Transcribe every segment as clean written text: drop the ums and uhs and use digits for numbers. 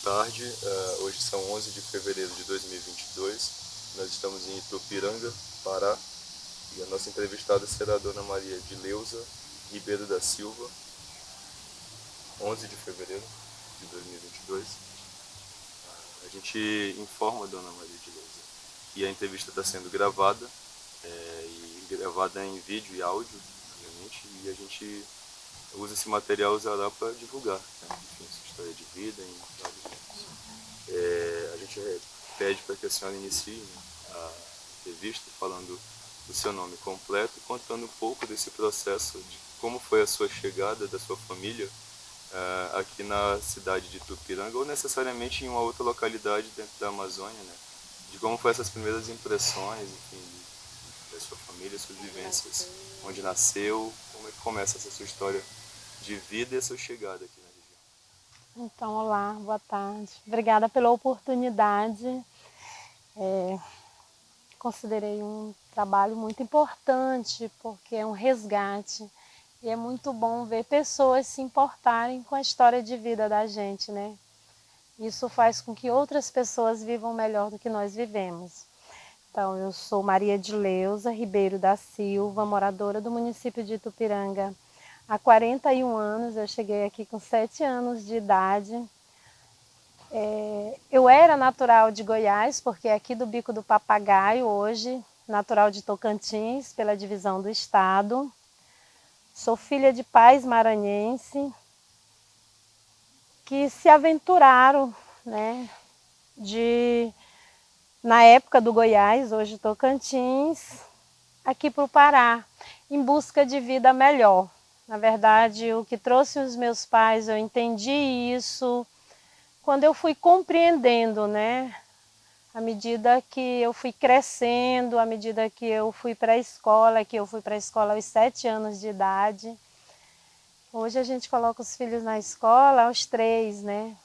tarde. Hoje são 11 de fevereiro de 2022. Nós estamos em Itupiranga, Pará. E a nossa entrevistada será a Dona Maria de Leusa Ribeiro da Silva. 11 de fevereiro de 2022. A gente informa a Dona Maria de Leusa que a entrevista está sendo gravada, e gravada em vídeo e áudio, obviamente, e a gente usa esse material, usará para divulgar, né? Enfim, sua história de vida em vários momentos. A gente pede para que a senhora inicie, né, a entrevista falando o seu nome completo, contando um pouco desse processo, de como foi a sua chegada da sua família aqui na cidade de Itupiranga, ou necessariamente em uma outra localidade dentro da Amazônia, né? De como foram essas primeiras impressões, enfim, da sua família, suas vivências, onde nasceu, como é que começa essa sua história de vida e a sua chegada aqui na região. Então, olá, boa tarde. Obrigada pela oportunidade. Considerei um trabalho muito importante, porque é um resgate. E é muito bom ver pessoas se importarem com a história de vida da gente, né? Isso faz com que outras pessoas vivam melhor do que nós vivemos. Então, eu sou Maria de Leusa Ribeiro da Silva, moradora do município de Itupiranga. Há 41 anos, eu cheguei aqui com 7 anos de idade. Eu era natural de Goiás, porque é aqui do Bico do Papagaio hoje, natural de Tocantins, pela divisão do estado. Sou filha de pais maranhenses que se aventuraram, né, na época do Goiás, hoje Tocantins, aqui para o Pará, em busca de vida melhor. Na verdade, o que trouxe os meus pais, eu entendi isso quando eu fui compreendendo, né? À medida que eu fui crescendo, à medida que eu fui para a escola, aos 7 anos de idade. Hoje a gente coloca os filhos na escola aos 3, né?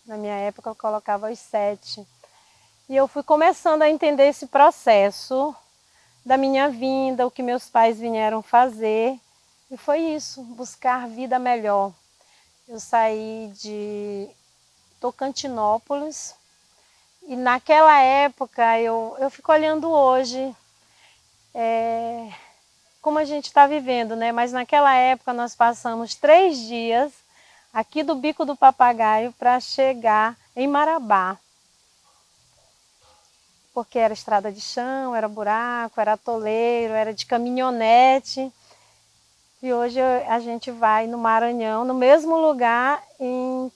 Na minha época eu colocava aos 7. E eu fui começando a entender esse processo da minha vinda, o que meus pais vieram fazer. E foi isso, buscar vida melhor. Eu saí de Tocantinópolis e naquela época eu fico olhando hoje como a gente está vivendo, né? Mas naquela época nós passamos 3 dias aqui do Bico do Papagaio para chegar em Marabá. Porque era estrada de chão, era buraco, era atoleiro, era de caminhonete. E hoje a gente vai no Maranhão, no mesmo lugar, em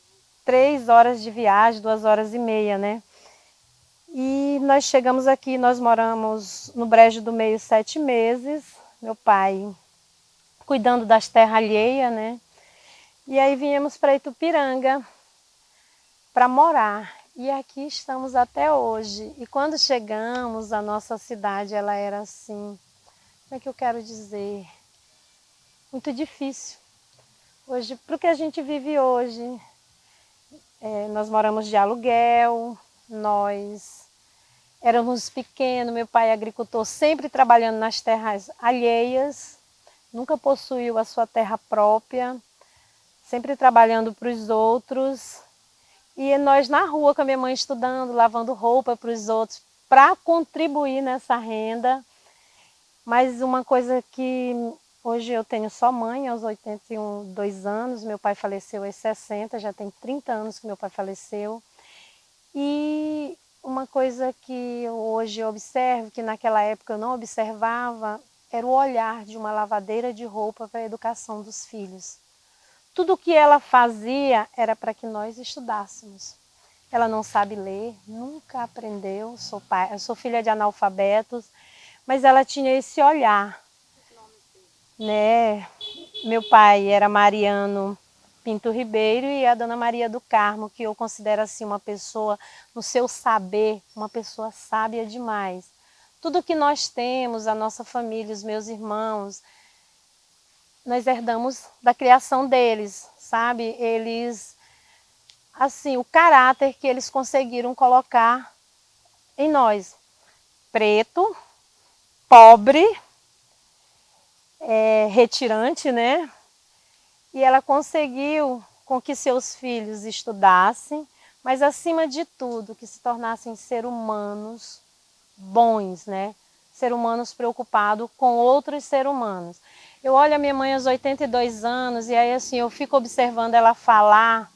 3 horas de viagem, 2 horas e meia, né? E nós chegamos aqui, nós moramos no Brejo do Meio 7 meses, meu pai cuidando das terras alheias, né? E aí viemos para Itupiranga para morar. E aqui estamos até hoje. E quando chegamos, a nossa cidade, ela era assim, como é que eu quero dizer? Muito difícil. Hoje, para o que a gente vive hoje, nós moramos de aluguel, nós éramos pequenos, meu pai é agricultor, sempre trabalhando nas terras alheias, nunca possuiu a sua terra própria, sempre trabalhando para os outros. E nós na rua com a minha mãe estudando, lavando roupa para os outros, para contribuir nessa renda. Mas uma coisa que hoje eu tenho só mãe, aos 82 anos, meu pai faleceu aos 60, já tem 30 anos que meu pai faleceu. E uma coisa que hoje eu observo, que naquela época eu não observava, era o olhar de uma lavadeira de roupa para a educação dos filhos. Tudo o que ela fazia era para que nós estudássemos. Ela não sabe ler, nunca aprendeu, eu sou filha de analfabetos, mas ela tinha esse olhar, né? Meu pai era Mariano Pinto Ribeiro e a Dona Maria do Carmo, que eu considero assim uma pessoa, no seu saber, uma pessoa sábia demais. Tudo que nós temos, a nossa família, os meus irmãos, nós herdamos da criação deles, sabe? Eles, assim, o caráter que eles conseguiram colocar em nós. Preto, pobre, retirante, né? E ela conseguiu com que seus filhos estudassem, mas acima de tudo, que se tornassem seres humanos bons, né? Seres humanos preocupados com outros seres humanos. Eu olho a minha mãe aos 82 anos e aí assim, eu fico observando ela falar,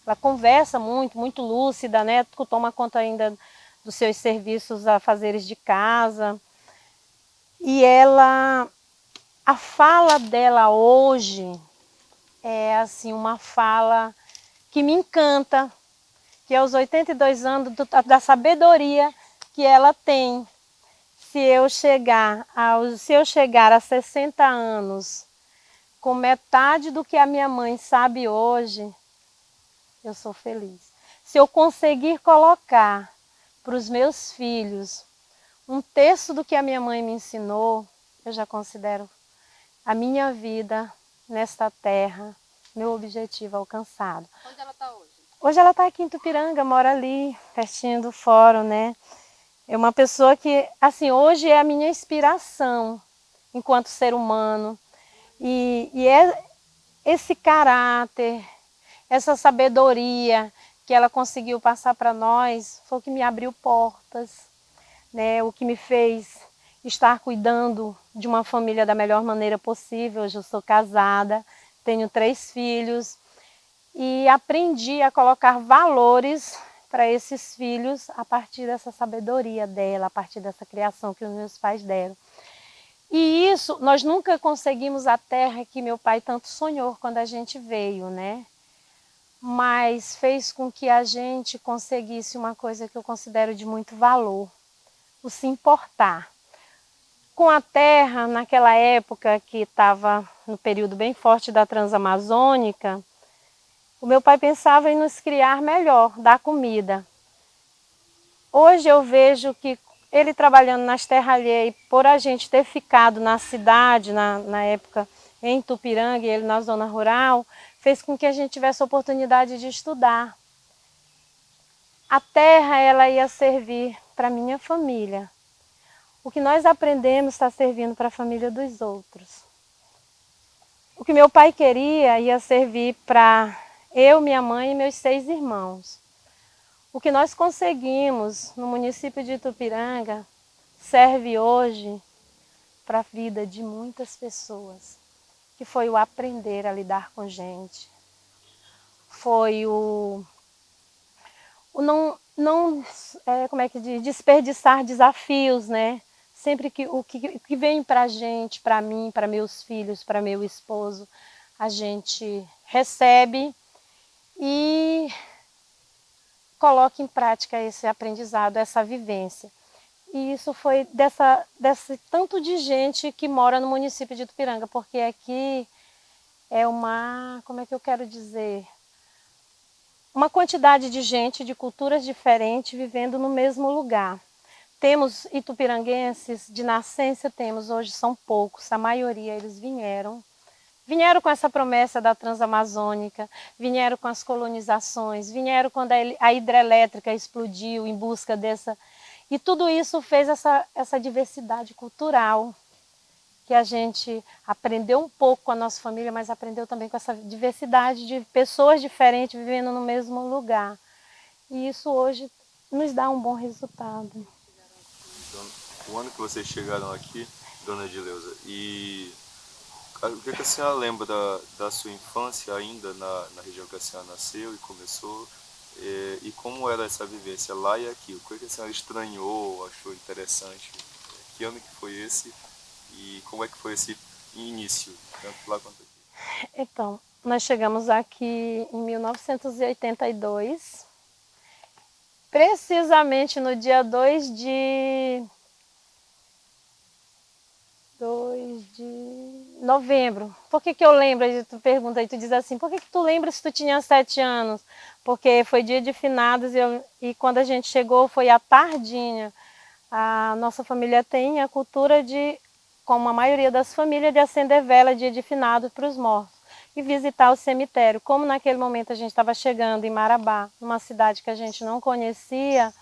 ela conversa muito, muito lúcida, né? Toma conta ainda dos seus serviços, afazeres de casa. E ela, a fala dela hoje é assim uma fala que me encanta, que aos 82 anos da sabedoria que ela tem. Se eu chegar a 60 anos com metade do que a minha mãe sabe hoje, eu sou feliz. Se eu conseguir colocar para os meus filhos um terço do que a minha mãe me ensinou, eu já considero a minha vida nesta terra, meu objetivo alcançado. Onde ela está hoje? Hoje ela está aqui em Tupiranga, mora ali, pertinho do fórum, né? É uma pessoa que, assim, hoje é a minha inspiração enquanto ser humano. E é esse caráter, essa sabedoria que ela conseguiu passar para nós, foi o que me abriu portas, né? O que me fez estar cuidando de uma família da melhor maneira possível. Hoje eu sou casada, tenho 3 filhos e aprendi a colocar valores para esses filhos a partir dessa sabedoria dela, a partir dessa criação que os meus pais deram. E isso, nós nunca conseguimos a terra que meu pai tanto sonhou quando a gente veio, né? Mas fez com que a gente conseguisse uma coisa que eu considero de muito valor, o se importar. Com a terra, naquela época que estava no período bem forte da Transamazônica, o meu pai pensava em nos criar melhor, dar comida. Hoje eu vejo que ele trabalhando nas terras alheias, por a gente ter ficado na cidade, na época em Tupiranga e ele na zona rural, fez com que a gente tivesse a oportunidade de estudar. A terra ela ia servir para a minha família. O que nós aprendemos está servindo para a família dos outros. O que meu pai queria ia servir para eu, minha mãe e meus 6 irmãos. O que nós conseguimos no município de Itupiranga serve hoje para a vida de muitas pessoas, que foi o aprender a lidar com gente, foi o não como é que diz, desperdiçar desafios, né? Sempre que o que vem para a gente, para mim, para meus filhos, para meu esposo, a gente recebe e coloca em prática esse aprendizado, essa vivência. E isso foi desse tanto de gente que mora no município de Itupiranga, porque aqui é como é que eu quero dizer? Uma quantidade de gente de culturas diferentes vivendo no mesmo lugar. Temos itupiranguenses de nascença, temos, hoje são poucos, a maioria eles vieram com essa promessa da Transamazônica, vieram com as colonizações, vieram quando a hidrelétrica explodiu em busca dessa... E tudo isso fez essa diversidade cultural, que a gente aprendeu um pouco com a nossa família, mas aprendeu também com essa diversidade de pessoas diferentes vivendo no mesmo lugar. E isso hoje nos dá um bom resultado. Então, o ano que vocês chegaram aqui, dona Edileuza, e o que a senhora lembra da sua infância ainda na região que a senhora nasceu e começou? E como era essa vivência lá e aqui? O que a senhora estranhou, achou interessante? Que ano que foi esse? E como é que foi esse início, tanto lá quanto aqui? Então, nós chegamos aqui em 1982, precisamente no dia 2 de novembro. Por que eu lembro? Tu pergunta e tu diz assim, por que tu lembra se tu tinha 7 anos? Porque foi dia de finados e quando a gente chegou foi à tardinha. A nossa família tem a cultura de, como a maioria das famílias, de acender vela dia de finados para os mortos e visitar o cemitério. Como naquele momento a gente estava chegando em Marabá, numa cidade que a gente não conhecia,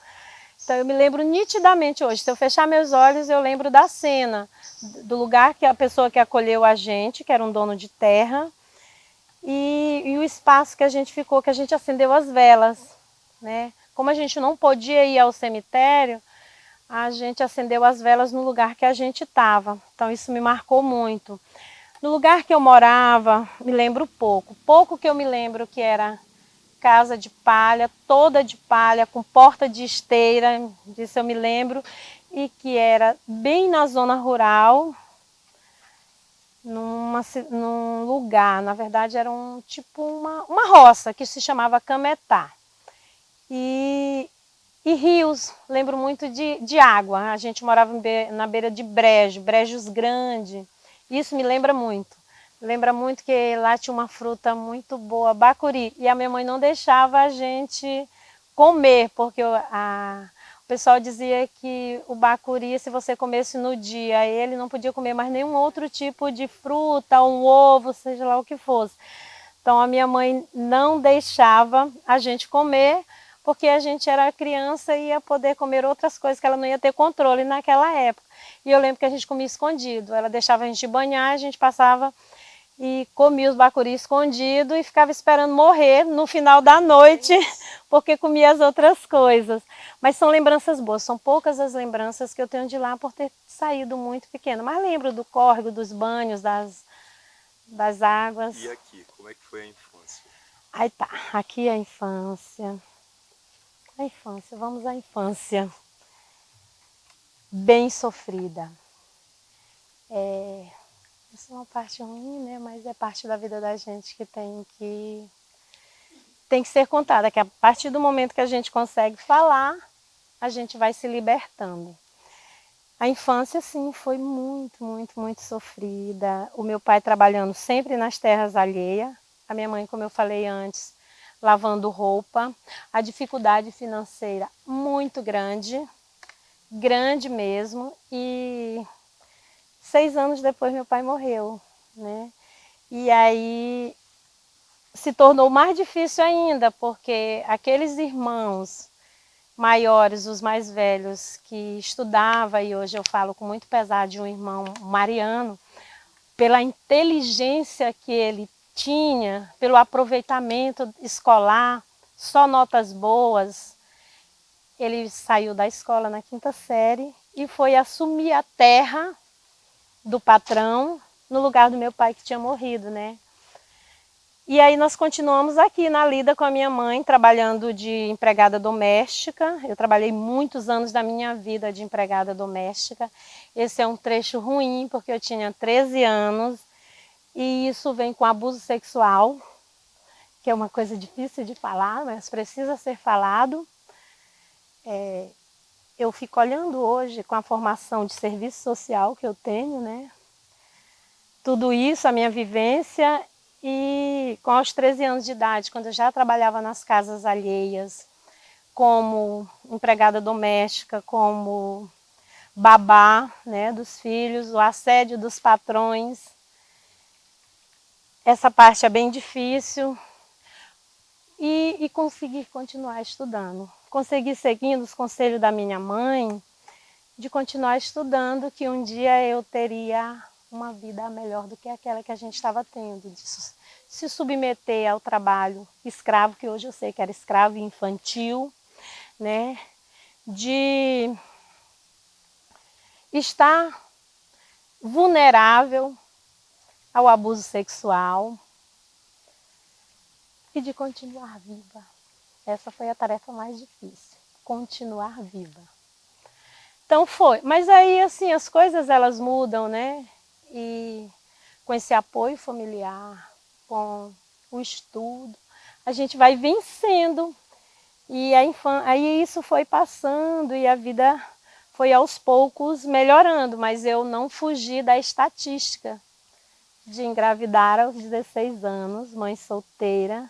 então eu me lembro nitidamente hoje. Se eu fechar meus olhos, eu lembro da cena, do lugar que a pessoa que acolheu a gente, que era um dono de terra, e o espaço que a gente ficou, que a gente acendeu as velas. né? Como a gente não podia ir ao cemitério, a gente acendeu as velas no lugar que a gente estava. Então isso me marcou muito. No lugar que eu morava, me lembro pouco. Pouco que eu me lembro que era casa de palha, toda de palha, com porta de esteira, disso eu me lembro, e que era bem na zona rural, num lugar, na verdade era tipo uma roça que se chamava Cametá. E rios, lembro muito de água. A gente morava na beira de brejos grandes. Isso me lembra muito. Lembra muito que lá tinha uma fruta muito boa, bacuri. E a minha mãe não deixava a gente comer, porque o pessoal dizia que o bacuri, se você comesse no dia, ele não podia comer mais nenhum outro tipo de fruta, um ovo, seja lá o que fosse. Então a minha mãe não deixava a gente comer, porque a gente era criança e ia poder comer outras coisas que ela não ia ter controle naquela época. E eu lembro que a gente comia escondido. Ela deixava a gente banhar, a gente passava e comia os bacuri escondido e ficava esperando morrer no final da noite, porque comia as outras coisas. Mas são lembranças boas, são poucas as lembranças que eu tenho de lá por ter saído muito pequena. Mas lembro do córrego, dos banhos, das águas. E aqui, como é que foi a infância? Aí tá, aqui a infância. A infância, vamos à infância. Bem sofrida. Isso é uma parte ruim, né? Mas é parte da vida da gente que tem que ser contada. Que a partir do momento que a gente consegue falar, a gente vai se libertando. A infância, sim, foi muito, muito, muito sofrida. O meu pai trabalhando sempre nas terras alheias. A minha mãe, como eu falei antes, lavando roupa. A dificuldade financeira muito grande, grande mesmo. E 6 anos depois meu pai morreu, né? E aí se tornou mais difícil ainda, porque aqueles irmãos maiores, os mais velhos, que estudava, e hoje eu falo com muito pesar de um irmão, Mariano, pela inteligência que ele tinha, pelo aproveitamento escolar, só notas boas, ele saiu da escola na 5ª série e foi assumir a terra do patrão no lugar do meu pai que tinha morrido, né? E aí nós continuamos aqui na lida com a minha mãe, trabalhando de empregada doméstica. Eu trabalhei muitos anos da minha vida de empregada doméstica. Esse é um trecho ruim, porque eu tinha 13 anos e isso vem com abuso sexual, que é uma coisa difícil de falar, mas precisa ser falado. Eu fico olhando hoje com a formação de serviço social que eu tenho, né? Tudo isso, a minha vivência, e com aos 13 anos de idade, quando eu já trabalhava nas casas alheias, como empregada doméstica, como babá, né, dos filhos, o assédio dos patrões. Essa parte é bem difícil. E consegui continuar estudando. Consegui, seguindo os conselhos da minha mãe, de continuar estudando, que um dia eu teria uma vida melhor do que aquela que a gente estava tendo, de se submeter ao trabalho escravo, que hoje eu sei que era escravo infantil, né? De estar vulnerável ao abuso sexual e de continuar viva. Essa foi a tarefa mais difícil, continuar viva. Então foi, mas aí assim as coisas elas mudam, né? E com esse apoio familiar, com o estudo, a gente vai vencendo. E aí isso foi passando e a vida foi aos poucos melhorando, mas eu não fugi da estatística de engravidar aos 16 anos, mãe solteira.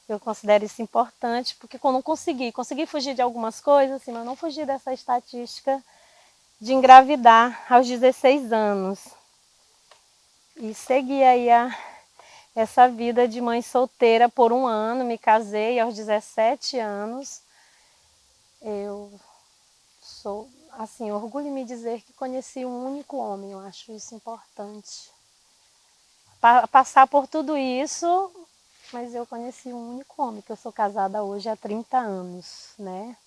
Eu considero isso importante, porque quando não consegui fugir de algumas coisas, assim, mas não fugi dessa estatística de engravidar aos 16 anos. E segui aí essa vida de mãe solteira por 1 ano, me casei aos 17 anos. Eu sou, assim, orgulho em me dizer que conheci um único homem, eu acho isso importante. Passar por tudo isso mas eu conheci um único homem, que eu sou casada hoje há 30 anos, né?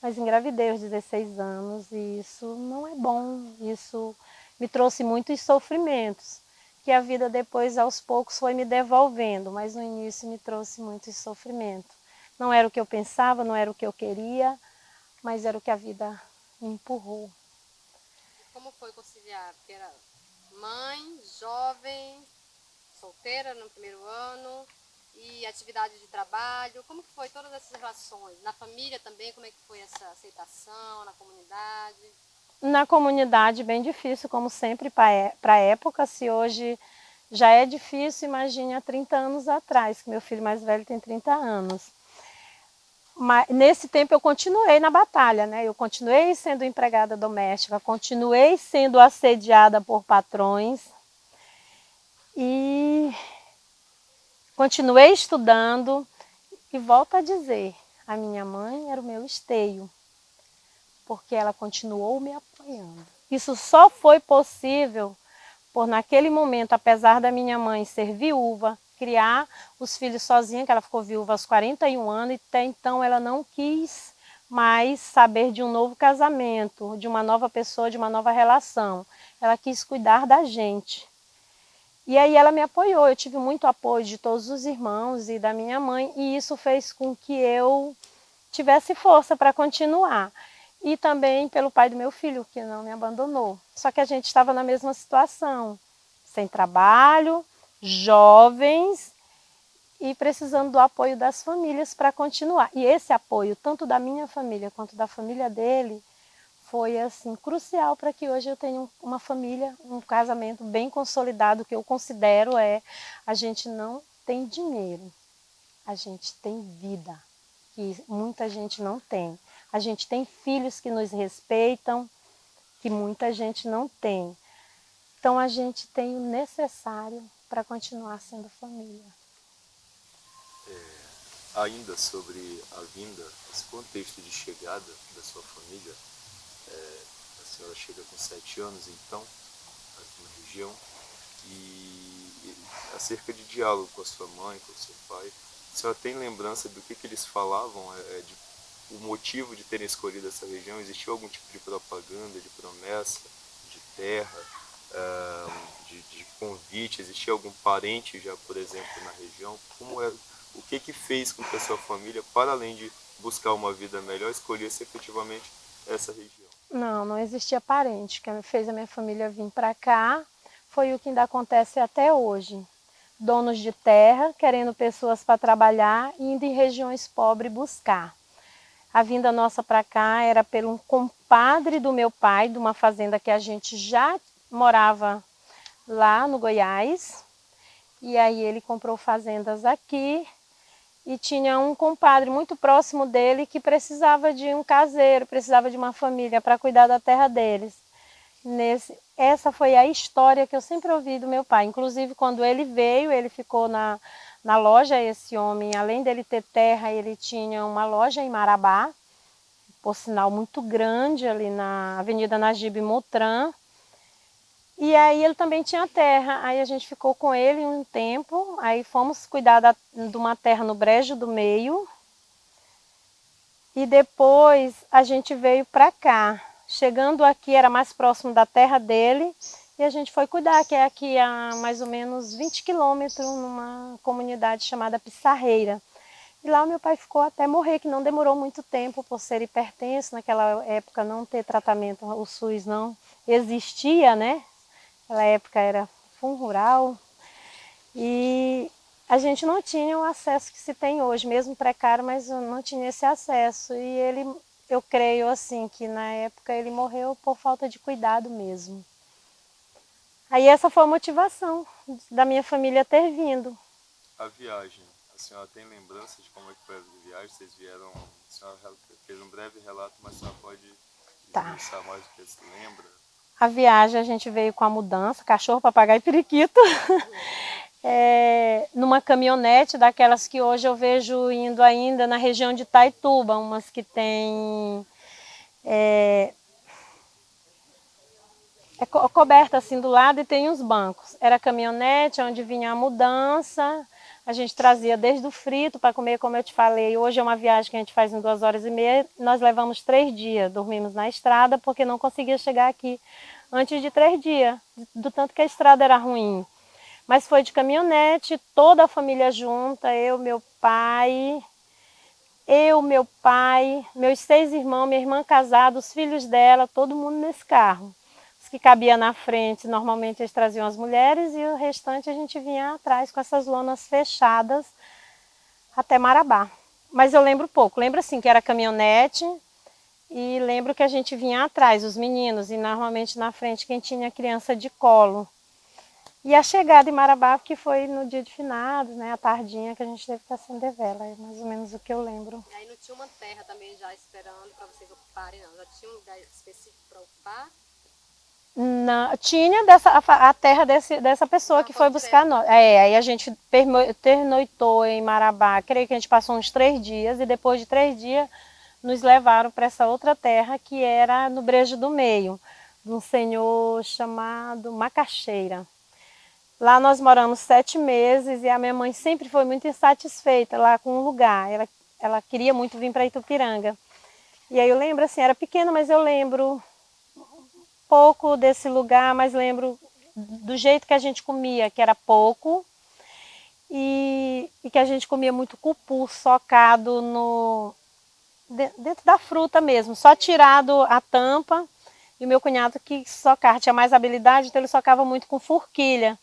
Mas engravidei aos 16 anos e isso não é bom, isso me trouxe muitos sofrimentos, que a vida depois aos poucos foi me devolvendo, mas no início me trouxe muitos sofrimentos. Não era o que eu pensava, não era o que eu queria, mas era o que a vida me empurrou. Como foi conciliar? Porque era mãe, jovem, solteira no primeiro ano e atividade de trabalho. Como que foi todas essas relações? Na família também, como é que foi essa aceitação, na comunidade? Na comunidade, bem difícil, como sempre, para a época. Se hoje já é difícil, imagine há 30 anos atrás, que meu filho mais velho tem 30 anos. Mas nesse tempo eu continuei na batalha, né? Eu continuei sendo empregada doméstica, continuei sendo assediada por patrões e continuei estudando. E volto a dizer, a minha mãe era o meu esteio, porque ela continuou me apoiando. Isso só foi possível por naquele momento, apesar da minha mãe ser viúva, criar os filhos sozinha, que ela ficou viúva aos 41 anos, e até então ela não quis mais saber de um novo casamento, de uma nova pessoa, de uma nova relação. Ela quis cuidar da gente. E aí ela me apoiou, eu tive muito apoio de todos os irmãos e da minha mãe, e isso fez com que eu tivesse força para continuar. E também pelo pai do meu filho, que não me abandonou. Só que a gente estava na mesma situação, sem trabalho, jovens e precisando do apoio das famílias para continuar. E esse apoio, tanto da minha família quanto da família dele, foi assim crucial para que hoje eu tenha uma família, um casamento bem consolidado, que eu considero a gente não tem dinheiro, a gente tem vida, que muita gente não tem. A gente tem filhos que nos respeitam, que muita gente não tem. Então a gente tem o necessário para continuar sendo família. Ainda sobre a vinda, esse contexto de chegada da sua família, a senhora chega com 7 anos então, aqui na região, e acerca de diálogo com a sua mãe, com o seu pai, a senhora tem lembrança do que eles falavam, o motivo de terem escolhido essa região? Existiu algum tipo de propaganda, de promessa, de terra, de convite? Existia algum parente já, por exemplo, na região? O que fez com que a sua família, para além de buscar uma vida melhor, escolhesse efetivamente essa região? Não existia parente. O que fez a minha família vir para cá foi o que ainda acontece até hoje. Donos de terra, querendo pessoas para trabalhar, indo em regiões pobres buscar. A vinda nossa para cá era pelo um compadre do meu pai, de uma fazenda que a gente já morava lá no Goiás. E aí ele comprou fazendas aqui e tinha um compadre muito próximo dele que precisava de um caseiro, precisava de uma família para cuidar da terra deles. Essa foi a história que eu sempre ouvi do meu pai. Inclusive, quando ele veio, ele ficou na loja. Esse homem, além dele ter terra, ele tinha uma loja em Marabá, por sinal muito grande, ali na Avenida Najib Motran. E aí ele também tinha terra. Aí a gente ficou com ele um tempo, aí fomos cuidar de uma terra no Brejo do Meio. E depois a gente veio para cá. Chegando aqui, era mais próximo da terra dele, e a gente foi cuidar, que é aqui a mais ou menos 20 quilômetros, numa comunidade chamada Pissarreira. E lá o meu pai ficou até morrer, que não demorou muito tempo por ser hipertenso. Naquela época não ter tratamento, o SUS não existia, né? Naquela época era fundo rural. E a gente não tinha o acesso que se tem hoje, mesmo precário, mas não tinha esse acesso. E ele, eu creio assim, que na época ele morreu por falta de cuidado mesmo. Aí essa foi a motivação da minha família ter vindo. A viagem, a senhora tem lembrança de como é que foi a viagem? Vocês vieram, a senhora fez um breve relato, mas a senhora pode expressar mais o que se lembra? A viagem a gente veio com a mudança, cachorro, papagaio e periquito. Numa caminhonete daquelas que hoje eu vejo indo ainda na região de Itaituba, umas que tem coberta assim do lado e tem uns bancos. Era caminhonete onde vinha a mudança, A gente trazia desde o frito para comer, como eu te falei. Hoje é uma viagem que a gente faz em 2 horas e meia. Nós levamos 3 dias, dormimos na estrada porque não conseguia chegar aqui antes de 3 dias, do tanto que a estrada era ruim. Mas foi de caminhonete, toda a família junta, meu pai, meus 6 irmãos, minha irmã casada, os filhos dela, todo mundo nesse carro. Os que cabia na frente, normalmente eles traziam as mulheres e o restante a gente vinha atrás com essas lonas fechadas até Marabá. Mas eu lembro pouco, lembro assim que era caminhonete e lembro que a gente vinha atrás, os meninos, e normalmente na frente quem tinha criança de colo. E a chegada em Marabá, que foi no dia de finados, né, a tardinha que a gente teve que acender vela, é mais ou menos o que eu lembro. E aí não tinha uma terra também já esperando para vocês ocuparem, não? Já tinha um lugar específico para ocupar? Não, tinha a terra dessa pessoa Não, que foi foi buscar nós. Aí a gente pernoitou em Marabá, creio que a gente passou uns 3 dias, e depois de 3 dias nos levaram para essa outra terra que era no Brejo do Meio, de um senhor chamado Macaxeira. Lá nós moramos 7 meses e a minha mãe sempre foi muito insatisfeita lá com o lugar. Ela queria muito vir para Itupiranga. E aí eu lembro assim, era pequena, mas eu lembro pouco desse lugar, mas lembro do jeito que a gente comia, que era pouco, e que a gente comia muito cupu socado dentro da fruta mesmo, só tirado a tampa. E o meu cunhado que socar tinha mais habilidade, então ele socava muito com forquilha.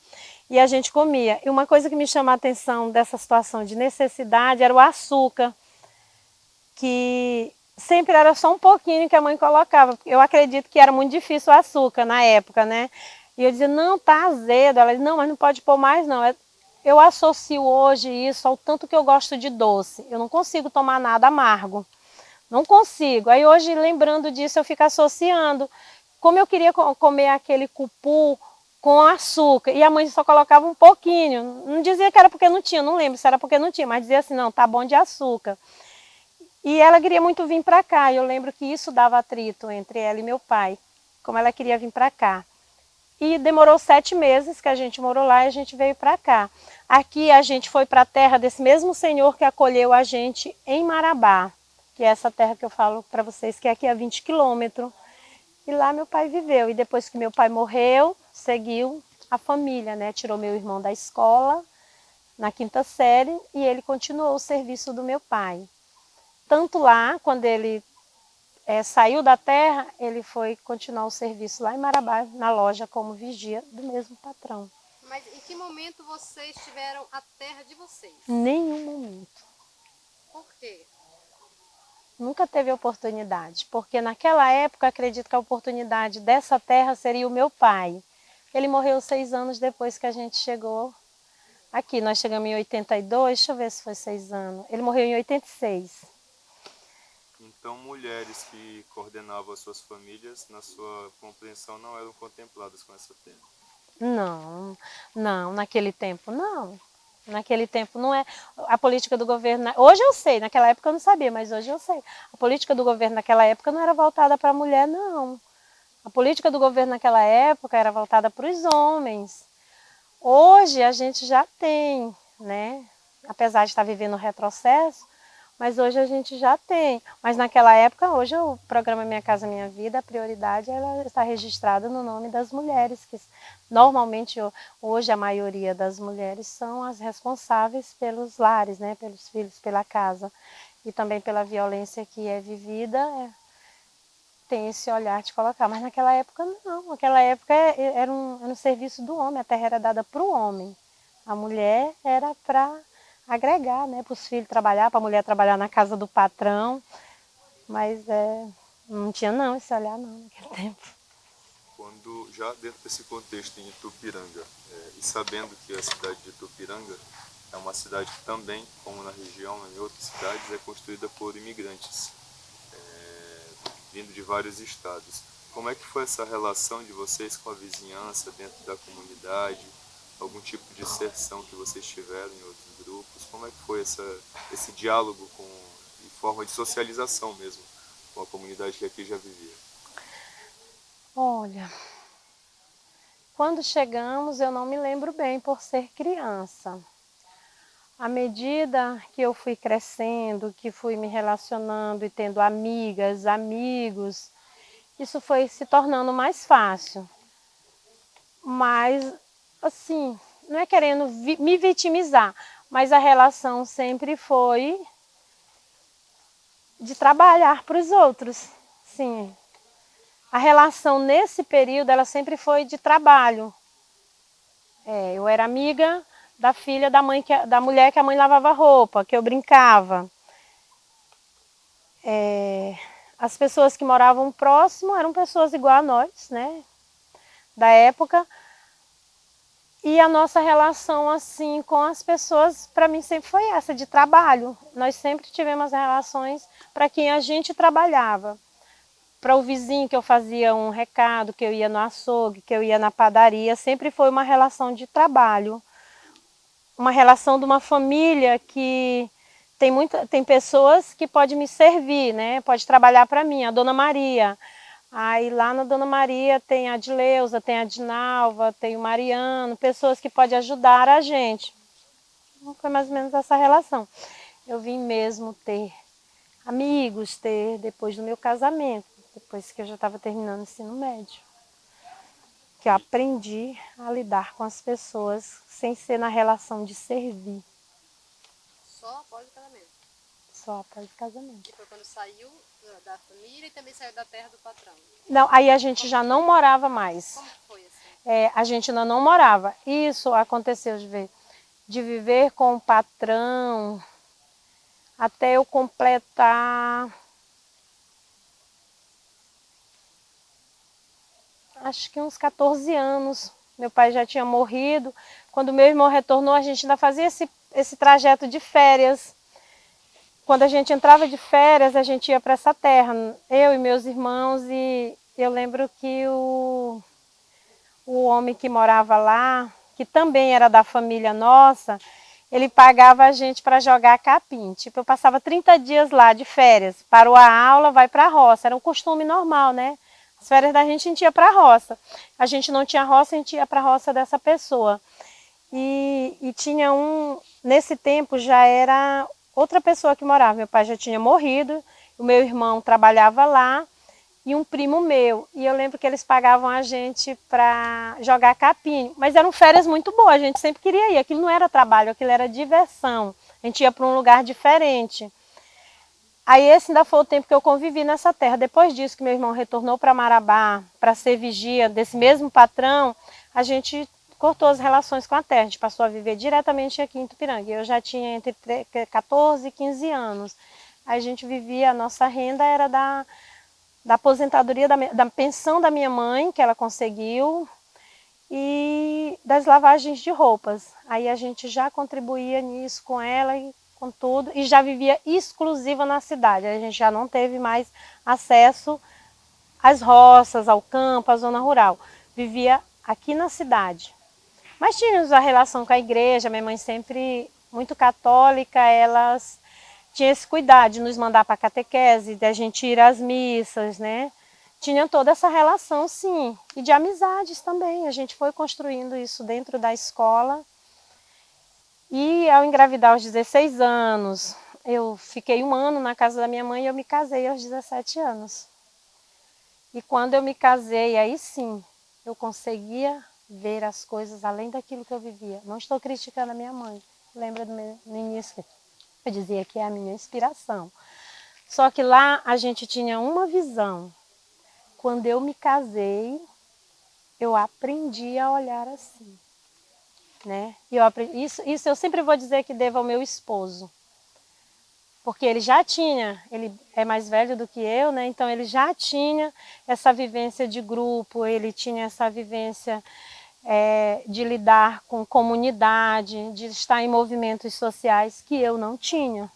E a gente comia. E uma coisa que me chama a atenção dessa situação de necessidade era o açúcar, que sempre era só um pouquinho que a mãe colocava. Eu acredito que era muito difícil o açúcar na época, né? E eu dizia, não, tá azedo. Ela dizia, não, mas não pode pôr mais não. Eu associo hoje isso ao tanto que eu gosto de doce. Eu não consigo tomar nada amargo. Não consigo. Aí hoje, lembrando disso, eu fico associando. Como eu queria comer aquele cupu com açúcar, e a mãe só colocava um pouquinho. Não dizia que era porque não tinha, não lembro se era porque não tinha, mas dizia assim, não, tá bom de açúcar. E ela queria muito vir para cá, e eu lembro que isso dava atrito entre ela e meu pai, como ela queria vir para cá. E demorou 7 meses que a gente morou lá e a gente veio para cá. Aqui a gente foi para a terra desse mesmo senhor que acolheu a gente em Marabá, que é essa terra que eu falo para vocês, que é aqui a 20 quilômetros. E lá meu pai viveu. E depois que meu pai morreu, seguiu a família, né? Tirou meu irmão da escola, na 5ª série, e ele continuou o serviço do meu pai. Tanto lá, quando ele saiu da terra, ele foi continuar o serviço lá em Marabá, na loja, como vigia do mesmo patrão. Mas em que momento vocês tiveram a terra de vocês? Nenhum momento. Por quê? Nunca teve oportunidade, porque naquela época acredito que a oportunidade dessa terra seria o meu pai. Ele morreu 6 anos depois que a gente chegou aqui. Nós chegamos em 82, deixa eu ver se foi 6 anos. Ele morreu em 86. Então, mulheres que coordenavam as suas famílias, na sua compreensão, não eram contempladas com essa terra? Não, não, naquele tempo não. Naquele tempo não é. A política do governo. Hoje eu sei, naquela época eu não sabia, mas hoje eu sei. A política do governo naquela época não era voltada para a mulher, não. A política do governo naquela época era voltada para os homens. Hoje a gente já tem, né? Apesar de estar vivendo um retrocesso, mas hoje a gente já tem. Mas naquela época, hoje o programa Minha Casa Minha Vida, a prioridade ela está registrada no nome das mulheres, que normalmente hoje a maioria das mulheres são as responsáveis pelos lares, né? Pelos filhos, pela casa. E também pela violência que é vivida, tem esse olhar de colocar. Mas naquela época não. Naquela época era um serviço do homem, a terra era dada para o homem. A mulher era para agregar, né, para os filhos trabalhar, para a mulher trabalhar na casa do patrão, mas não tinha não esse olhar não naquele tempo. Quando, já dentro desse contexto em Itupiranga, e sabendo que a cidade de Itupiranga é uma cidade que também, como na região, em outras cidades, é construída por imigrantes, vindo de vários estados. Como é que foi essa relação de vocês com a vizinhança dentro da comunidade? Algum tipo de inserção que vocês tiveram em outros grupos? Como é que foi esse diálogo em forma de socialização mesmo com a comunidade que aqui já vivia? Olha, quando chegamos eu não me lembro bem por ser criança. À medida que eu fui crescendo, que fui me relacionando e tendo amigas, amigos, isso foi se tornando mais fácil. Mas, assim, não é querendo me vitimizar, mas a relação sempre foi de trabalhar para os outros. Sim, a relação nesse período, ela sempre foi de trabalho. Eu era amiga da filha da mãe, da mulher que a mãe lavava roupa, que eu brincava. As pessoas que moravam próximo eram pessoas igual a nós, né, da época. E a nossa relação assim com as pessoas, para mim, sempre foi essa, de trabalho. Nós sempre tivemos relações para quem a gente trabalhava. Para o vizinho que eu fazia um recado, que eu ia no açougue, que eu ia na padaria, sempre foi uma relação de trabalho. Uma relação de uma família que tem pessoas que podem me servir, né? Pode trabalhar para mim, a Dona Maria. Aí lá na Dona Maria tem a Adileuza, tem a Dinalva, tem o Mariano, pessoas que podem ajudar a gente. Foi mais ou menos essa relação. Eu vim mesmo ter amigos, depois do meu casamento, depois que eu já estava terminando o ensino médio. Que eu aprendi a lidar com as pessoas sem ser na relação de servir. Só após o casamento? Só após o casamento. E foi quando saiu da família e também saiu da terra do patrão? Não, aí a gente já não morava mais. Como que foi assim? A gente ainda não morava. Isso aconteceu de viver com o patrão até eu completar, acho que uns 14 anos. Meu pai já tinha morrido. Quando meu irmão retornou, a gente ainda fazia esse trajeto de férias. Quando a gente entrava de férias, a gente ia para essa terra, eu e meus irmãos, e eu lembro que o homem que morava lá, que também era da família nossa, ele pagava a gente para jogar capim. Tipo, eu passava 30 dias lá de férias, parou a aula, vai para a roça. Era um costume normal, né? As férias da gente ia para a roça. A gente não tinha roça, a gente ia para a roça dessa pessoa. E tinha nesse tempo já era outra pessoa que morava. Meu pai já tinha morrido, o meu irmão trabalhava lá e um primo meu. E eu lembro que eles pagavam a gente para jogar capim. Mas eram férias muito boas, a gente sempre queria ir. Aquilo não era trabalho, aquilo era diversão. A gente ia para um lugar diferente. Aí esse ainda foi o tempo que eu convivi nessa terra. Depois disso que meu irmão retornou para Marabá, para ser vigia desse mesmo patrão, a gente cortou as relações com a terra. A gente passou a viver diretamente aqui em Tupiranga. Eu já tinha entre 14 e 15 anos. Aí a gente vivia, a nossa renda era da aposentadoria, da pensão da minha mãe, que ela conseguiu, e das lavagens de roupas. Aí a gente já contribuía nisso com ela e com tudo, e já vivia exclusiva na cidade. A gente já não teve mais acesso às roças, ao campo, à zona rural. Vivia aqui na cidade. Mas tínhamos a relação com a igreja, minha mãe sempre muito católica, elas tinham esse cuidado de nos mandar para a catequese, de a gente ir às missas, né? Tinha toda essa relação, sim, e de amizades também. A gente foi construindo isso dentro da escola. E ao engravidar aos 16 anos, eu fiquei 1 ano na casa da minha mãe e eu me casei aos 17 anos. E quando eu me casei, aí sim, eu conseguia ver as coisas além daquilo que eu vivia. Não estou criticando a minha mãe. Lembra no início, eu dizia que é a minha inspiração. Só que lá a gente tinha uma visão. Quando eu me casei, eu aprendi a olhar assim. Né? E eu aprendi, isso eu sempre vou dizer que devo ao meu esposo. Porque ele já tinha, ele é mais velho do que eu, né? Então ele já tinha essa vivência de grupo, ele tinha essa vivência de lidar com comunidade, de estar em movimentos sociais que eu não tinha,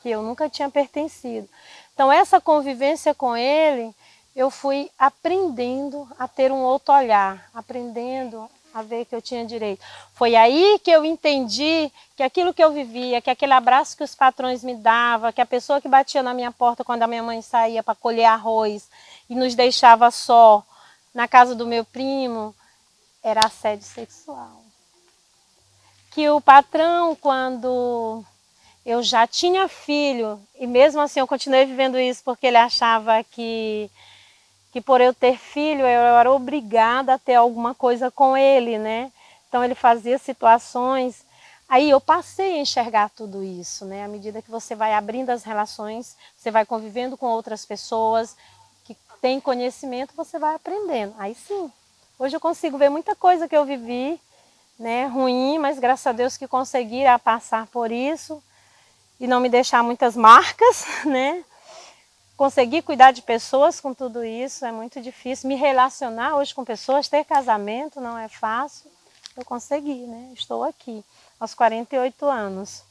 que eu nunca tinha pertencido. Então essa convivência com ele, eu fui aprendendo a ter um outro olhar, aprendendo a ver que eu tinha direito. Foi aí que eu entendi que aquilo que eu vivia, que aquele abraço que os patrões me davam, que a pessoa que batia na minha porta quando a minha mãe saía para colher arroz e nos deixava só na casa do meu primo, era assédio sexual. que o patrão, quando eu já tinha filho, e mesmo assim eu continuei vivendo isso porque ele achava que por eu ter filho eu era obrigada a ter alguma coisa com ele, né? Então ele fazia situações. Aí eu passei a enxergar tudo isso, né? À medida que você vai abrindo as relações, você vai convivendo com outras pessoas que têm conhecimento, você vai aprendendo. Aí sim, hoje eu consigo ver muita coisa que eu vivi, né? Ruim, mas graças a Deus que consegui passar por isso e não me deixar muitas marcas, né? Conseguir cuidar de pessoas com tudo isso é muito difícil. Me relacionar hoje com pessoas, ter casamento não é fácil. Eu consegui, né? Estou aqui, aos 48 anos.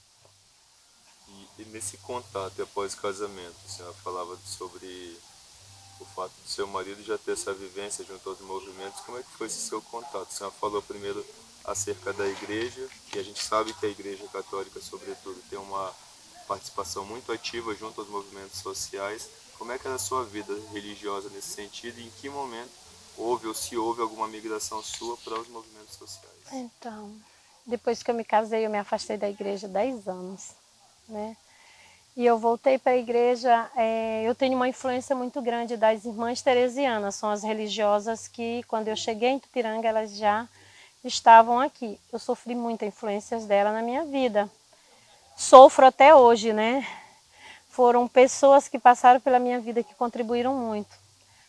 E nesse contato após o casamento, a senhora falava sobre o fato do seu marido já ter essa vivência junto aos movimentos. Como é que foi esse seu contato? A senhora falou primeiro acerca da igreja, e a gente sabe que a igreja católica, sobretudo, tem uma participação muito ativa junto aos movimentos sociais. Como é que era a sua vida religiosa nesse sentido e em que momento houve ou se houve alguma migração sua para os movimentos sociais? Então, depois que eu me casei, eu me afastei da igreja 10 anos, né? E eu voltei para a igreja, eu tenho uma influência muito grande das irmãs teresianas, são as religiosas que, quando eu cheguei em Tupiranga, elas já estavam aqui. Eu sofri muitas influências dela na minha vida. Sofro até hoje, né? Foram pessoas que passaram pela minha vida que contribuíram muito,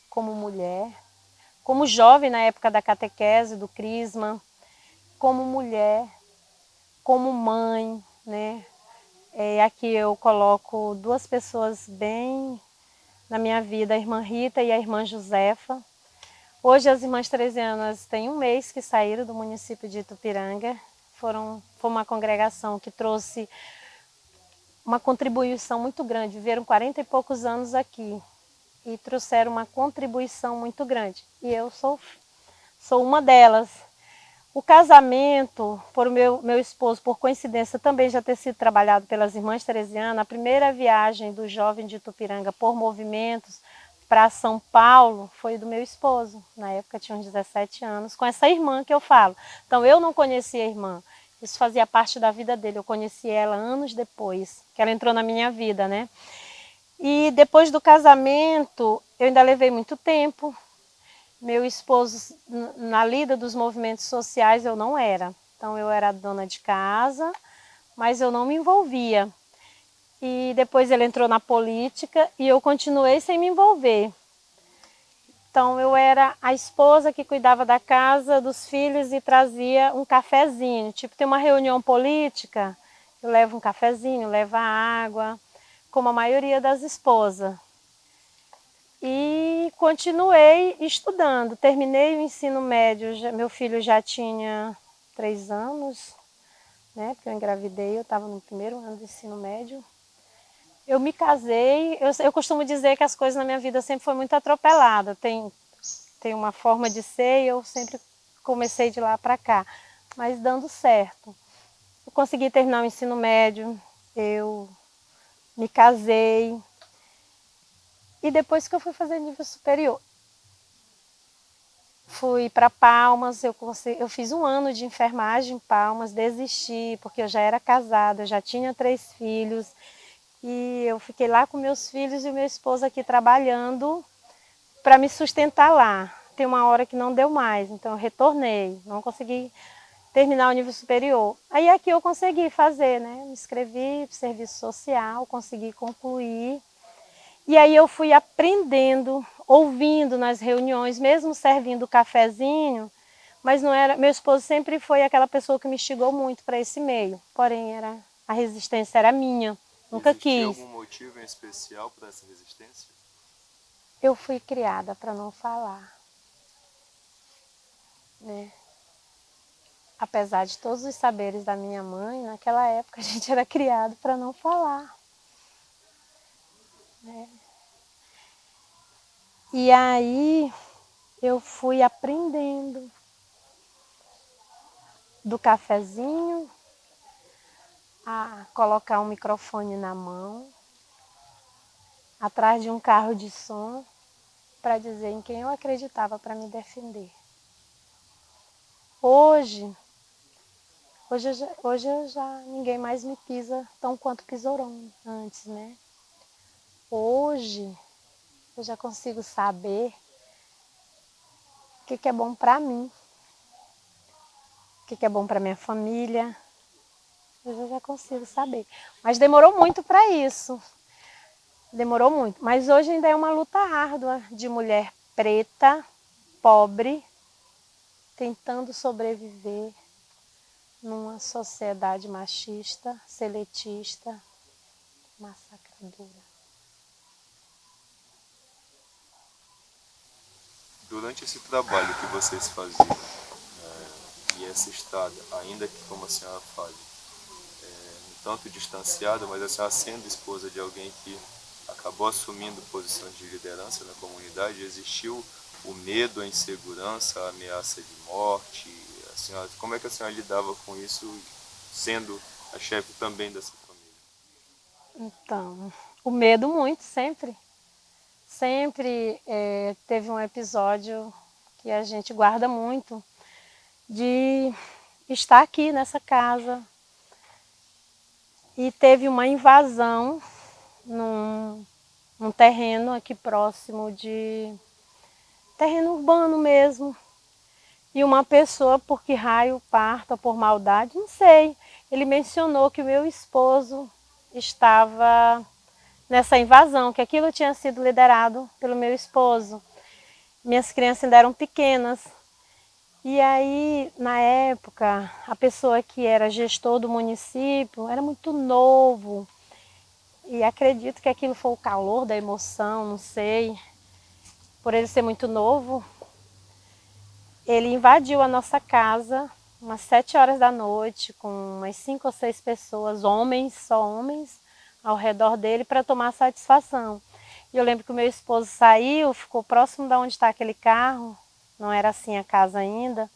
como mulher, como jovem na época da catequese, do crisma, como mulher, como mãe, né? Aqui eu coloco duas pessoas bem na minha vida, a irmã Rita e a irmã Josefa. Hoje as irmãs teresianas têm um mês que saíram do município de Itupiranga. Foi uma congregação que trouxe uma contribuição muito grande. Viveram 40 e poucos anos aqui e trouxeram uma contribuição muito grande. E eu sou uma delas. O casamento, por meu esposo, por coincidência, também já ter sido trabalhado pelas irmãs teresianas, a primeira viagem do jovem de Itupiranga por movimentos para São Paulo foi do meu esposo. Na época tinha uns 17 anos, com essa irmã que eu falo. Então eu não conhecia a irmã, isso fazia parte da vida dele. Eu conheci ela anos depois, que ela entrou na minha vida, né? E depois do casamento, eu ainda levei muito tempo. Meu esposo, na lida dos movimentos sociais, eu não era. Então, eu era dona de casa, mas eu não me envolvia. E depois ele entrou na política e eu continuei sem me envolver. Então, eu era a esposa que cuidava da casa, dos filhos e trazia um cafezinho. Tipo, tem uma reunião política, eu levo um cafezinho, levo a água, como a maioria das esposas. E continuei estudando. Terminei o ensino médio, meu filho já tinha 3 anos, né? Porque eu engravidei, eu estava no primeiro ano do ensino médio. Eu me casei, eu costumo dizer que as coisas na minha vida sempre foi muito atropelada. Tem uma forma de ser e eu sempre comecei de lá para cá, mas dando certo. Eu consegui terminar o ensino médio, eu me casei. E depois que eu fui fazer nível superior, fui para Palmas, eu fiz 1 ano de enfermagem em Palmas, desisti, porque eu já era casada, eu já tinha 3 filhos, e eu fiquei lá com meus filhos e o meu esposo aqui trabalhando para me sustentar lá. Tem uma hora que não deu mais, então eu retornei, não consegui terminar o nível superior. Aí aqui eu consegui fazer, né? Me inscrevi para serviço social, consegui concluir. E aí eu fui aprendendo, ouvindo nas reuniões, mesmo servindo cafezinho, mas não era. Meu esposo sempre foi aquela pessoa que me instigou muito para esse meio. Porém, a resistência era minha, nunca quis. Existia algum motivo em especial para essa resistência? Eu fui criada para não falar, né? Apesar de todos os saberes da minha mãe, naquela época a gente era criado para não falar, né? E aí eu fui aprendendo do cafezinho a colocar um microfone na mão, atrás de um carro de som, para dizer em quem eu acreditava para me defender. Hoje Hoje ninguém mais me pisa tão quanto pisou antes, né? Hoje eu já consigo saber o que é bom para mim, o que é bom para minha família. Hoje eu já consigo saber. Mas demorou muito para isso. Demorou muito. Mas hoje ainda é uma luta árdua de mulher preta, pobre, tentando sobreviver numa sociedade machista, seletista, massacradora. Durante esse trabalho que vocês faziam, e essa estrada, ainda que como a senhora fale, um tanto distanciada, mas a senhora sendo esposa de alguém que acabou assumindo posições de liderança na comunidade, existiu o medo, a insegurança, a ameaça de morte? A senhora, como é que a senhora lidava com isso, sendo a chefe também dessa família? Então, o medo muito, sempre. Sempre teve um episódio que a gente guarda muito, de estar aqui nessa casa. E teve uma invasão num terreno aqui próximo de... terreno urbano mesmo. E uma pessoa, por que raio, parto, por maldade, não sei. Ele mencionou que o meu esposo estava nessa invasão, que aquilo tinha sido liderado pelo meu esposo. Minhas crianças ainda eram pequenas. E aí, na época, a pessoa que era gestor do município era muito novo. E acredito que aquilo foi o calor da emoção, não sei. Por ele ser muito novo, ele invadiu a nossa casa umas 7 horas da noite, com umas 5 ou 6 pessoas, homens, só homens, ao redor dele para tomar satisfação. E eu lembro que o meu esposo saiu, ficou próximo de onde está aquele carro, não era assim a casa ainda.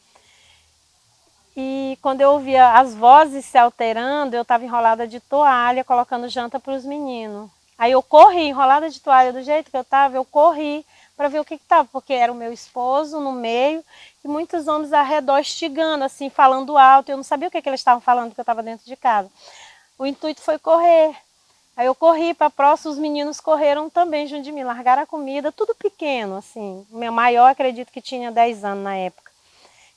E quando eu ouvia as vozes se alterando, eu estava enrolada de toalha, colocando janta para os meninos. Aí eu corri, enrolada de toalha do jeito que eu estava, eu corri para ver o que estava, porque era o meu esposo no meio e muitos homens ao redor instigando, assim, falando alto. Eu não sabia o que eles estavam falando, porque eu estava dentro de casa. O intuito foi correr. Aí eu corri para próximo, os meninos correram também junto de mim, largaram a comida, tudo pequeno, assim. O meu maior, acredito que tinha 10 anos na época.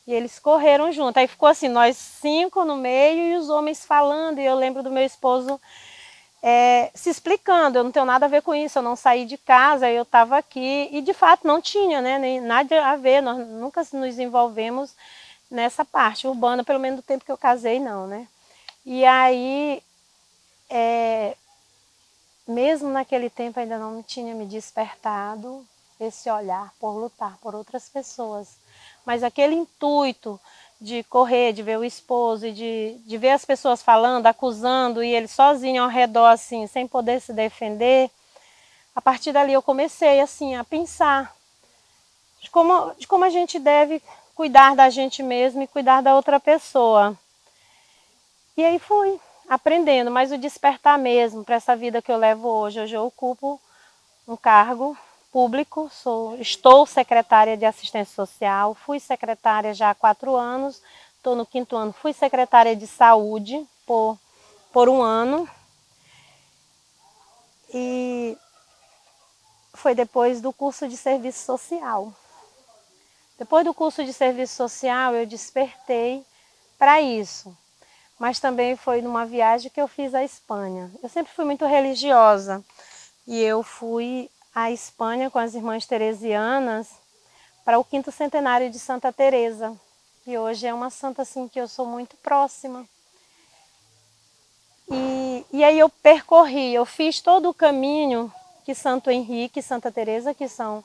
E eles correram junto. Aí ficou assim, nós 5 no meio e os homens falando. E eu lembro do meu esposo se explicando. Eu não tenho nada a ver com isso, eu não saí de casa, eu estava aqui. E de fato não tinha, né, nem nada a ver. Nós nunca nos envolvemos nessa parte urbana, pelo menos do tempo que eu casei, não, né. E aí, mesmo naquele tempo ainda não tinha me despertado esse olhar por lutar por outras pessoas. Mas aquele intuito de correr, de ver o esposo e de ver as pessoas falando, acusando, e ele sozinho ao redor, assim, sem poder se defender, a partir dali eu comecei, assim, a pensar de como a gente deve cuidar da gente mesmo e cuidar da outra pessoa. E aí fui aprendendo, mas o despertar mesmo para essa vida que eu levo hoje. Hoje eu ocupo um cargo público, estou secretária de assistência social, fui secretária já há 4 anos, estou no 5º ano, fui secretária de saúde por 1 ano. E foi depois do curso de serviço social. Depois do curso de serviço social eu despertei para isso. Mas também foi numa viagem que eu fiz à Espanha. Eu sempre fui muito religiosa e eu fui à Espanha com as irmãs teresianas para o 5º centenário de Santa Teresa. E hoje é uma santa assim que eu sou muito próxima. E aí eu fiz todo o caminho que Santo Henrique e Santa Teresa, que são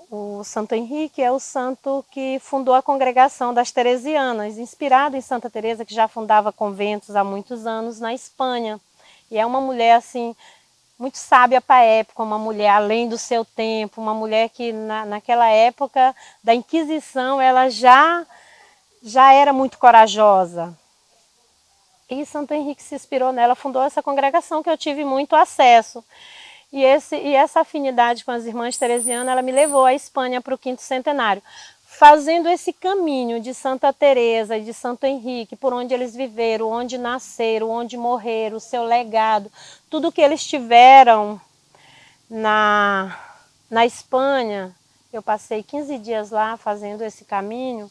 o Santo Henrique é o santo que fundou a congregação das Teresianas, inspirado em Santa Teresa, que já fundava conventos há muitos anos na Espanha. E é uma mulher assim muito sábia para a época, uma mulher além do seu tempo, uma mulher que naquela época da Inquisição ela já era muito corajosa. E Santo Henrique se inspirou nela, fundou essa congregação que eu tive muito acesso. E essa afinidade com as irmãs teresianas, ela me levou à Espanha para o 5º centenário. fazendo esse caminho de Santa Teresa, de Santo Henrique, por onde eles viveram, onde nasceram, onde morreram, o seu legado, tudo que eles tiveram na Espanha. Eu passei 15 dias lá fazendo esse caminho,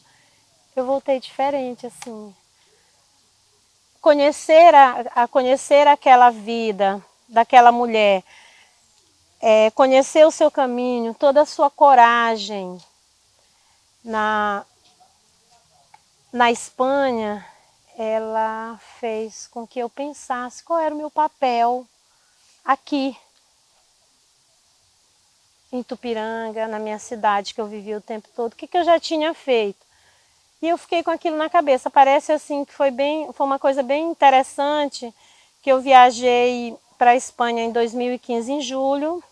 eu voltei diferente, assim. Conhecer aquela vida daquela mulher, conhecer o seu caminho, toda a sua coragem na Espanha, ela fez com que eu pensasse qual era o meu papel aqui em Tupiranga, na minha cidade que eu vivi o tempo todo, o que eu já tinha feito. E eu fiquei com aquilo na cabeça. Parece assim que foi uma coisa bem interessante, que eu viajei para a Espanha em 2015, em julho,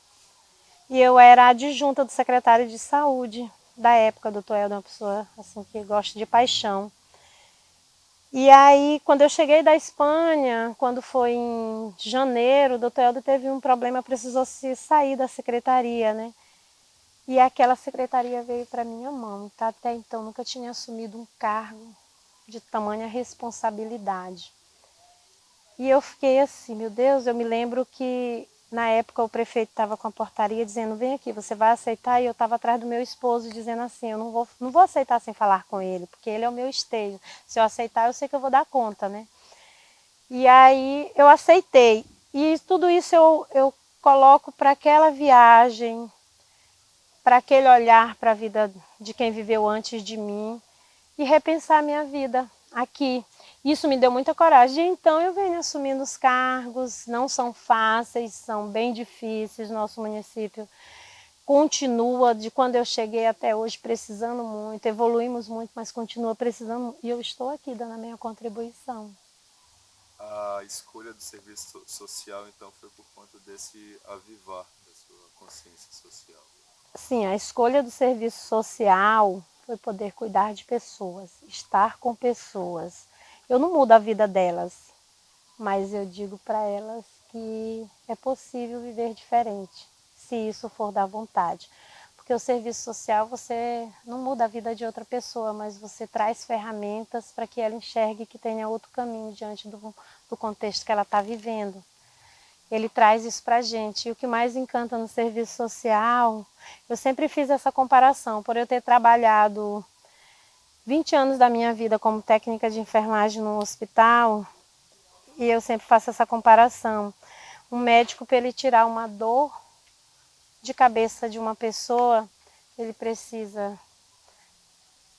e eu era adjunta do secretário de saúde da época, doutor Helder, uma pessoa assim, que gosta de paixão. E aí, quando eu cheguei da Espanha, quando foi em janeiro, o doutor Helder teve um problema, precisou se sair da secretaria, né? E aquela secretaria veio para minha mão, tá? Até então nunca tinha assumido um cargo de tamanha responsabilidade. E eu fiquei assim, meu Deus, eu me lembro que na época o prefeito estava com a portaria dizendo, vem aqui, você vai aceitar? E eu estava atrás do meu esposo dizendo assim, eu não vou aceitar sem falar com ele, porque ele é o meu esteio. Se eu aceitar, eu sei que eu vou dar conta, né? E aí eu aceitei. E tudo isso eu coloco para aquela viagem, para aquele olhar para a vida de quem viveu antes de mim e repensar a minha vida aqui. Isso me deu muita coragem. Então eu venho assumindo os cargos, não são fáceis, são bem difíceis. Nosso município continua, de quando eu cheguei até hoje, precisando muito, evoluímos muito, mas continua precisando, e eu estou aqui dando a minha contribuição. A escolha do serviço social, então, foi por conta desse avivar da sua consciência social? Sim, a escolha do serviço social foi poder cuidar de pessoas, estar com pessoas. Eu não mudo a vida delas, mas eu digo para elas que é possível viver diferente, se isso for da vontade. Porque o serviço social, você não muda a vida de outra pessoa, mas você traz ferramentas para que ela enxergue que tenha outro caminho diante do contexto que ela está vivendo. Ele traz isso para a gente. E o que mais encanta no serviço social, eu sempre fiz essa comparação, por eu ter trabalhado 20 anos da minha vida como técnica de enfermagem no hospital, e eu sempre faço essa comparação. Um médico, para ele tirar uma dor de cabeça de uma pessoa, ele precisa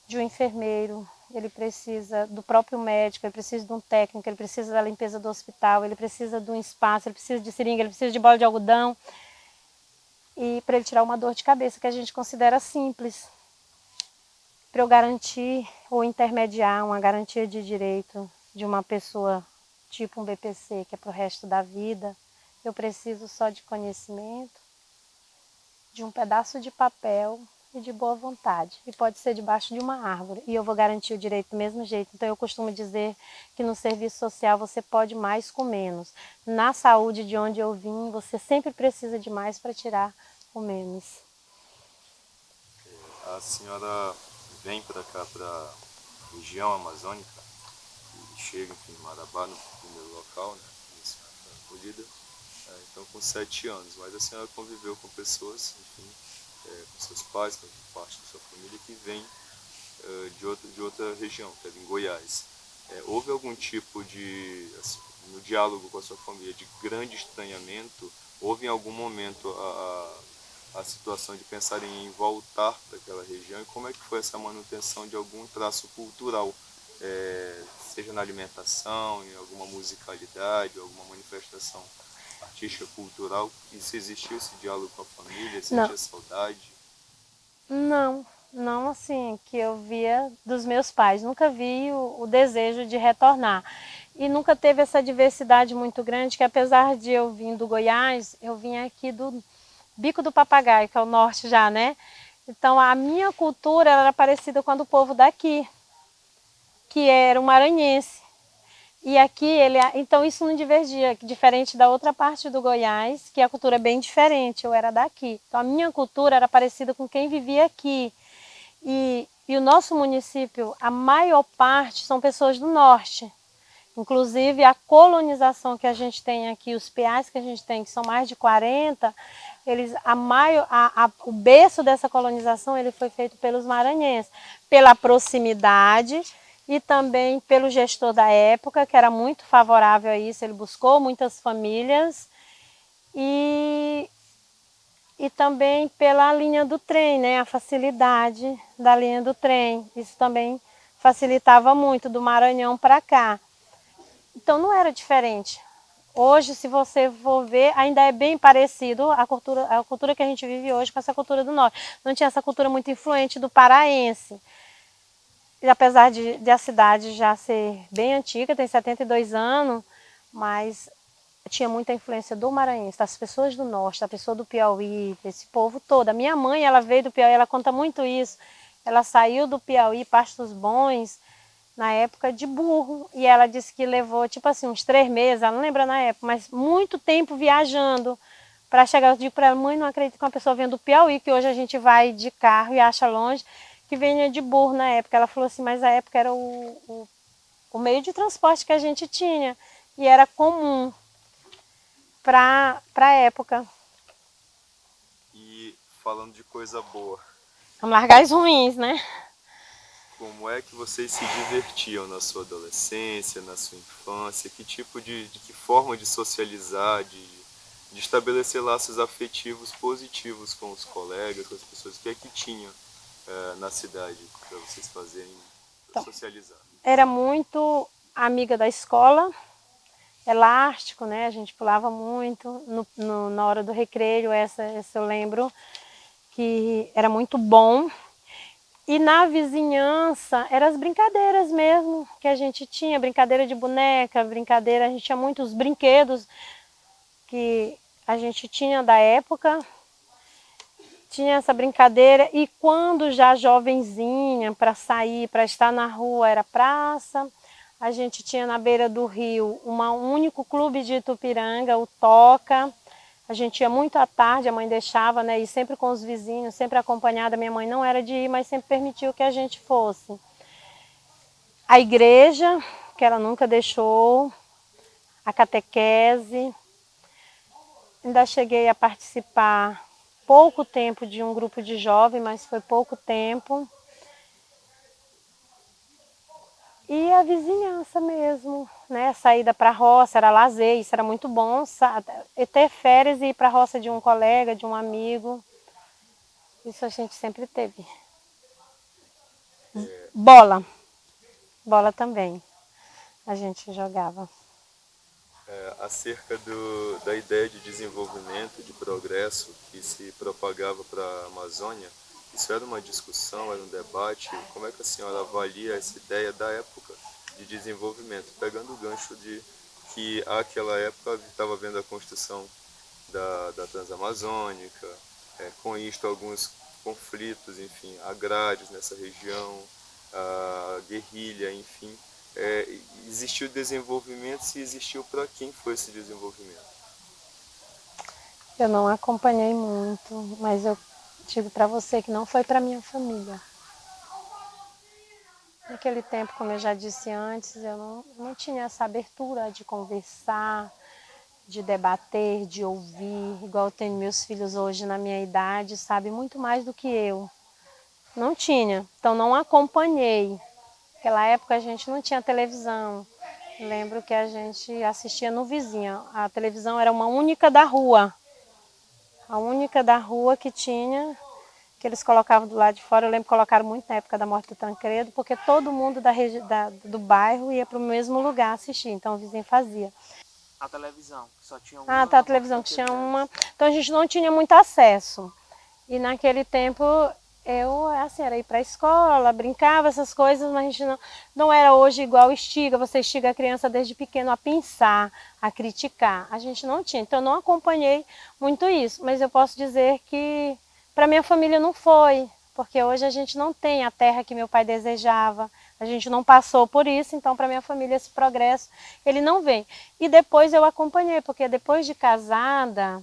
de um enfermeiro, ele precisa do próprio médico, ele precisa de um técnico, ele precisa da limpeza do hospital, ele precisa de um espaço, ele precisa de seringa, ele precisa de bola de algodão. E para ele tirar uma dor de cabeça que a gente considera simples, para eu garantir ou intermediar uma garantia de direito de uma pessoa tipo um BPC, que é para o resto da vida, eu preciso só de conhecimento, de um pedaço de papel e de boa vontade. E pode ser debaixo de uma árvore. E eu vou garantir o direito do mesmo jeito. Então eu costumo dizer que no serviço social você pode mais com menos. Na saúde de onde eu vim, você sempre precisa de mais para tirar o menos. A senhora vem para cá, para a região amazônica, e chega em Marabá, no primeiro local, né, iniciar a acolhida, então com 7 anos, mas a senhora conviveu com pessoas, enfim, com seus pais, com parte da sua família, que vem de outra região, que é em Goiás. Houve algum tipo de, assim, no diálogo com a sua família, de grande estranhamento? Houve em algum momento a situação de pensarem em voltar para aquela região? E como é que foi essa manutenção de algum traço cultural, seja na alimentação, em alguma musicalidade, alguma manifestação artística, cultural? E se existiu esse diálogo com a família, sentia saudade? Não assim, que eu via dos meus pais. Nunca vi o desejo de retornar. E nunca teve essa diversidade muito grande, que apesar de eu vir do Goiás, eu vim aqui do Bico do Papagaio, que é o norte já, né? Então a minha cultura era parecida com a do povo daqui, que era o maranhense. E aqui, então isso não divergia, diferente da outra parte do Goiás, que a cultura é bem diferente, eu era daqui. Então a minha cultura era parecida com quem vivia aqui. E E o nosso município, a maior parte são pessoas do norte. Inclusive a colonização que a gente tem aqui, os PAs que a gente tem, que são mais de 40, o berço dessa colonização ele foi feito pelos maranhenses, pela proximidade e também pelo gestor da época, que era muito favorável a isso, ele buscou muitas famílias e também pela linha do trem, né? A facilidade da linha do trem, isso também facilitava muito do Maranhão para cá. Então não era diferente. Hoje, se você for ver, ainda é bem parecido a cultura que a gente vive hoje com essa cultura do norte. Não tinha essa cultura muito influente do paraense. E apesar de a cidade já ser bem antiga, tem 72 anos, mas tinha muita influência do maranhense, das pessoas do norte, da pessoa do Piauí, desse povo todo. A minha mãe, ela veio do Piauí, ela conta muito isso. Ela saiu do Piauí, Pastos Bons, na época de burro, e ela disse que levou, tipo assim, uns 3 meses, ela não lembra na época, mas muito tempo viajando para chegar. Eu digo para ela, mãe, não acredito que uma pessoa venha do Piauí, que hoje a gente vai de carro e acha longe, que venha de burro na época. Ela falou assim, mas a época era o meio de transporte que a gente tinha, e era comum para a época. E falando de coisa boa, Vamos largar as ruins, né? como é que vocês se divertiam na sua adolescência, na sua infância? Que tipo que forma de socializar, de estabelecer laços afetivos positivos com os colegas, com as pessoas? O que é que tinha na cidade para vocês fazerem, para socializar? Era muito amiga da escola, elástico, né? A gente pulava muito na hora do recreio, essa eu lembro que era muito bom. E na vizinhança, eram as brincadeiras mesmo que a gente tinha, brincadeira de boneca, brincadeira, a gente tinha muitos brinquedos que a gente tinha da época, tinha essa brincadeira. E quando já jovenzinha, para sair, para estar na rua, era praça. A gente tinha na beira do rio um único clube de Itupiranga, o Toca. A gente ia muito à tarde, a mãe deixava, né, ir sempre com os vizinhos, sempre acompanhada. Minha mãe não era de ir, mas sempre permitiu que a gente fosse. A igreja, que ela nunca deixou, a catequese. Ainda cheguei a participar pouco tempo de um grupo de jovens, mas foi pouco tempo. E a vizinhança mesmo, né? Saída para a roça, era lazer, isso era muito bom. Ter férias e ir para a roça de um colega, de um amigo. Isso a gente sempre teve. Bola. Bola também. A gente jogava. Acerca da ideia de desenvolvimento, de progresso que se propagava para a Amazônia, isso era uma discussão, era um debate? Como é que a senhora avalia essa ideia da época de desenvolvimento, pegando o gancho de que àquela época estava havendo a construção da Transamazônica, com isto alguns conflitos, enfim, agrários nessa região, a guerrilha, enfim. Existiu desenvolvimento, se existiu, para quem foi esse desenvolvimento? Eu não acompanhei muito, mas eu digo para você que não foi para minha família. Naquele tempo, como eu já disse antes, eu não tinha essa abertura de conversar, de debater, de ouvir, igual eu tenho meus filhos hoje na minha idade, sabem muito mais do que eu. Não tinha, então não acompanhei. Naquela época a gente não tinha televisão. Lembro que a gente assistia no vizinho. A televisão era uma única da rua. A única da rua que tinha, que eles colocavam do lado de fora. Eu lembro que colocaram muito na época da morte do Tancredo, porque todo mundo do bairro ia para o mesmo lugar assistir. Então o vizinho fazia. A televisão, que só tinha uma. Ah, tá, a televisão que tinha uma. Então a gente não tinha muito acesso. E naquele tempo eu, assim, era ir para a escola, brincava, essas coisas, mas a gente não era hoje igual estiga. Você estiga a criança desde pequeno a pensar, a criticar. A gente não tinha. Então eu não acompanhei muito isso. Mas eu posso dizer que para minha família não foi. Porque hoje a gente não tem a terra que meu pai desejava. A gente não passou por isso, então para minha família esse progresso, ele não vem. E depois eu acompanhei, porque depois de casada,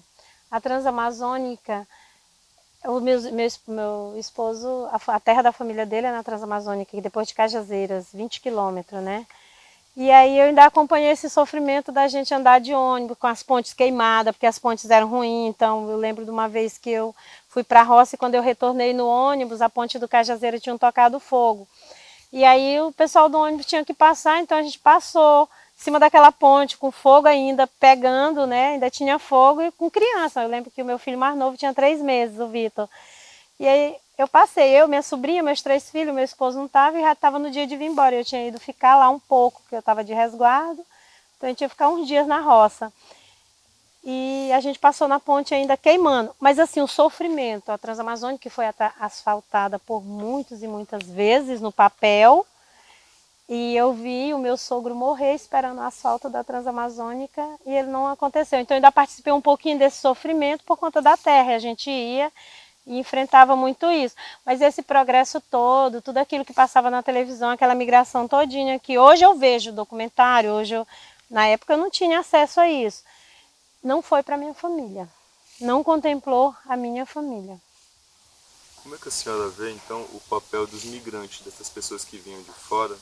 a Transamazônica, Meu esposo, a terra da família dele é na Transamazônica, depois de Cajazeiras, 20 quilômetros, né? E aí eu ainda acompanhei esse sofrimento da gente andar de ônibus com as pontes queimadas, porque as pontes eram ruins. Então eu lembro de uma vez que eu fui para a roça e quando eu retornei no ônibus, a ponte do Cajazeira tinha tocado fogo. E aí o pessoal do ônibus tinha que passar, então a gente passou em cima daquela ponte com fogo ainda pegando, né? Ainda tinha fogo e com criança. Eu lembro que o meu filho mais novo tinha 3 meses, o Vitor. E aí eu passei, eu, minha sobrinha, meus 3 filhos, meu esposo não estava e já estava no dia de vir embora. Eu tinha ido ficar lá um pouco, porque eu estava de resguardo, então a gente ia ficar uns dias na roça. E a gente passou na ponte ainda queimando. Mas assim, o sofrimento, a Transamazônica que foi asfaltada por muitas e muitas vezes no papel, e eu vi o meu sogro morrer esperando o asfalto da Transamazônica e ele não aconteceu. Então eu ainda participei um pouquinho desse sofrimento por conta da terra. A gente ia e enfrentava muito isso. Mas esse progresso todo, tudo aquilo que passava na televisão, aquela migração todinha que hoje eu vejo documentário, na época eu não tinha acesso a isso. Não foi para minha família. Não contemplou a minha família. Como é que a senhora vê, então, o papel dos migrantes, dessas pessoas que vinham de fora,